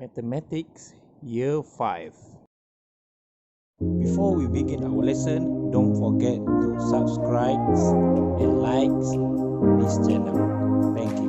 Mathematics Year 5. Before we begin our lesson, don't forget to subscribe and like this channel. Thank you.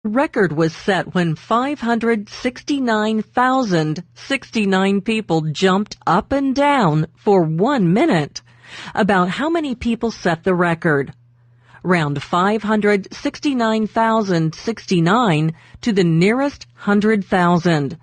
Record was set when 569,069 people jumped up and down for 1 minute. About how many people set the record? Round 569,069 to the nearest 100,000.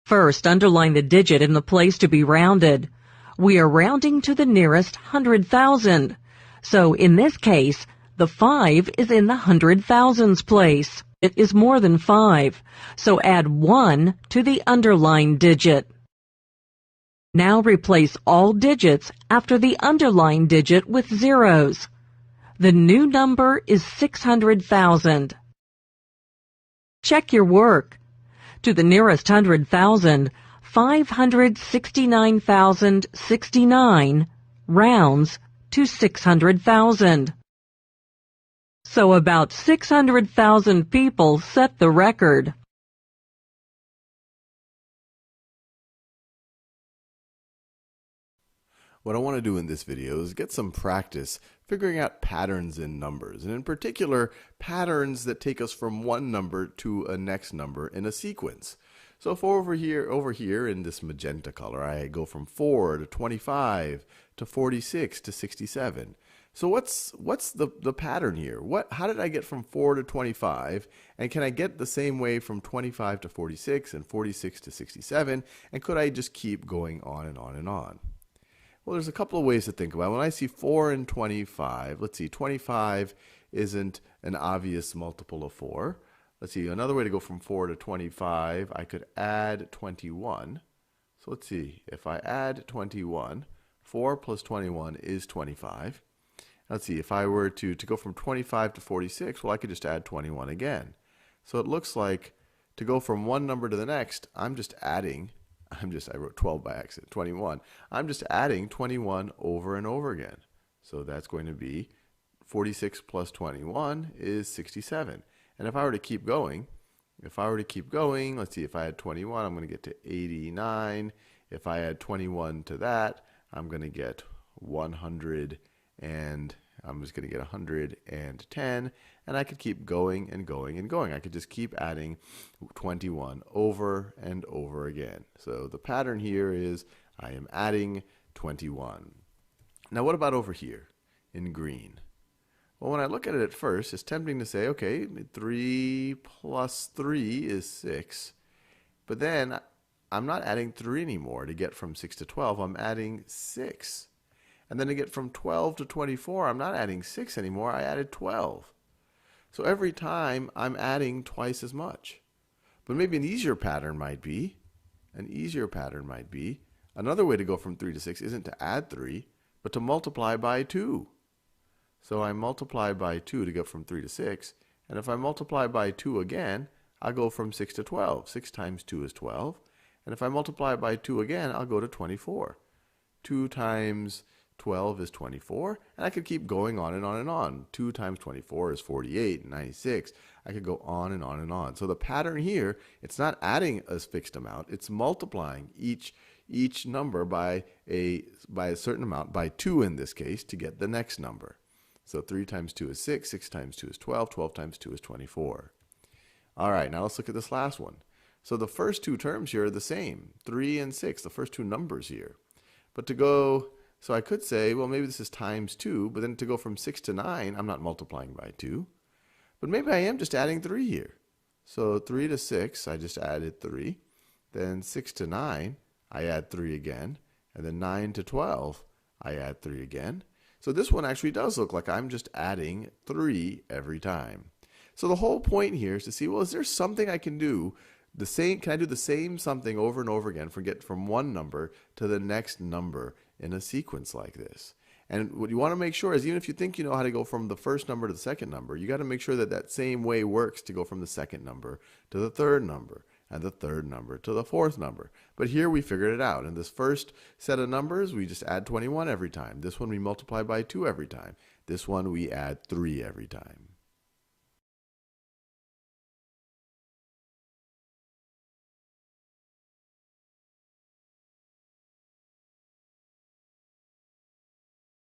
First, underline the digit in the place to be rounded. We are rounding to the nearest 100,000. So in this case, the 5 is in the 100,000s place. It is more than 5, so add 1 to the underlined digit. Now replace all digits after the underlined digit with zeros. The new number is 600,000. Check your work. To the nearest 100,000, 569,069 rounds to 600,000. So about 600,000 people set the record. What I want to do in this video is get some practice figuring out patterns in numbers, and in particular, patterns that take us from one number to a next number in a sequence. So if over here in this magenta color, I go from 4 to 25 to 46 to 67. So what's the pattern here? How did I get from 4 to 25? And can I get the same way from 25 to 46 and 46 to 67? And could I just keep going on and on and on? Well, there's a couple of ways to think about it. When I see 4 and 25, let's see, 25 isn't an obvious multiple of 4. Let's see, another way to go from 4 to 25, I could add 21. So let's see, if I add 21, 4 plus 21 is 25. Let's see, if I were to go from 25 to 46, well, I could just add 21 again. So it looks like to go from one number to the next, I wrote 12 by accident, 21. I'm just adding 21 over and over again. So that's going to be 46 plus 21 is 67. And if I were to keep going, let's see, if I had 21, I'm going to get to 89. If I add 21 to that, I'm going to get 100, and I'm just going to get 110, and I could keep going and going and going. I could just keep adding 21 over and over again. So the pattern here is I am adding 21. Now what about over here in green? Well, when I look at it at first, it's tempting to say, okay, 3 plus 3 is 6. But then I'm not adding 3 anymore to get from 6 to 12. I'm adding 6. And then to get from 12 to 24, I'm not adding 6 anymore. I added 12. So every time I'm adding twice as much. But maybe an easier pattern might be, another way to go from 3 to 6 isn't to add 3, but to multiply by 2. So I multiply by 2 to get from 3 to 6. And if I multiply by 2 again, I'll go from 6 to 12. 6 times 2 is 12. And if I multiply by 2 again, I'll go to 24. 2 times 12 is 24, and I could keep going on and on and on. 2 times 24 is 48, 96. I could go on and on and on. So the pattern here, it's not adding a fixed amount, it's multiplying each number by a certain amount, by 2 in this case, to get the next number. So 3 times 2 is 6, 6 times 2 is 12, 12 times 2 is 24. All right, now let's look at this last one. So the first two terms here are the same, 3 and 6, the first two numbers here. But so I could say, well, maybe this is times 2, but then to go from 6 to 9, I'm not multiplying by 2. But maybe I am just adding 3 here. So 3 to 6, I just added 3. Then 6 to 9, I add 3 again. And then 9 to 12, I add 3 again. So this one actually does look like I'm just adding 3 every time. So the whole point here is to see, well, is there something I can do? Can I do the same something over and over again, get from one number to the next number in a sequence like this? And what you want to make sure is, even if you think you know how to go from the first number to the second number, you got to make sure that that same way works to go from the second number to the third number, and the third number to the fourth number. But here we figured it out. In this first set of numbers, we just add 21 every time. This one we multiply by 2 every time. This one we add 3 every time.